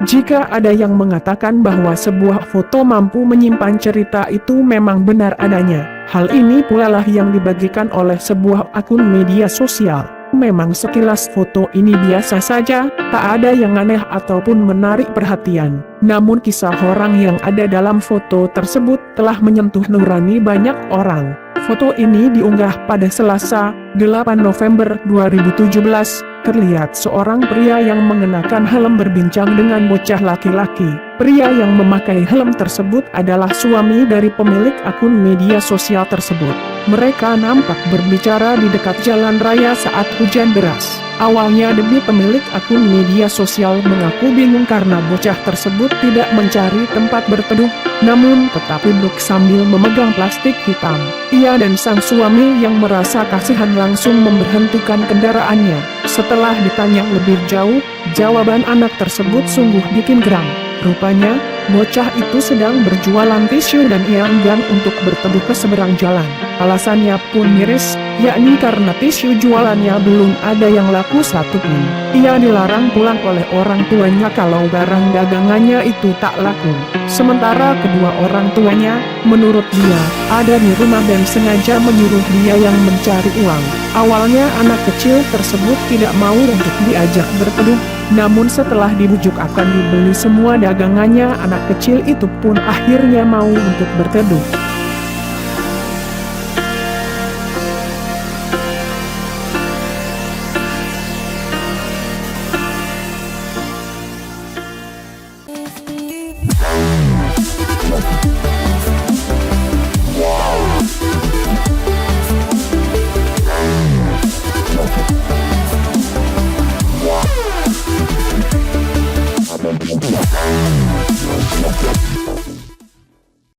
Jika ada yang mengatakan bahwa sebuah foto mampu menyimpan cerita, itu memang benar adanya. Hal ini pula lah yang dibagikan oleh sebuah akun media sosial. Memang sekilas foto ini biasa saja, tak ada yang aneh ataupun menarik perhatian. Namun kisah orang yang ada dalam foto tersebut telah menyentuh nurani banyak orang. Foto ini diunggah pada Selasa, 8 November 2017. Terlihat seorang pria yang mengenakan helm berbincang dengan bocah laki-laki. Pria yang memakai helm tersebut adalah suami dari pemilik akun media sosial tersebut. Mereka nampak berbicara di dekat jalan raya saat hujan deras. Awalnya demi pemilik akun media sosial mengaku bingung karena bocah tersebut tidak mencari tempat berteduh, namun tetap duduk sambil memegang plastik hitam. Ia dan sang suami yang merasa kasihan langsung memberhentikan kendaraannya. Setelah ditanya lebih jauh, jawaban anak tersebut sungguh bikin geram. Rupanya, bocah itu sedang berjualan tisu dan ia enggan untuk berteduh ke seberang jalan. Alasannya pun miris, yakni karena tisu jualannya belum ada yang laku satupun. Ia dilarang pulang oleh orang tuanya kalau barang dagangannya itu tak laku. Sementara kedua orang tuanya, menurut dia, ada di rumah dan sengaja menyuruh dia yang mencari uang. Awalnya anak kecil tersebut tidak mau untuk diajak berteduh, namun setelah dibujuk akan dibeli semua dagangannya, anak kecil itu pun akhirnya mau untuk berteduh.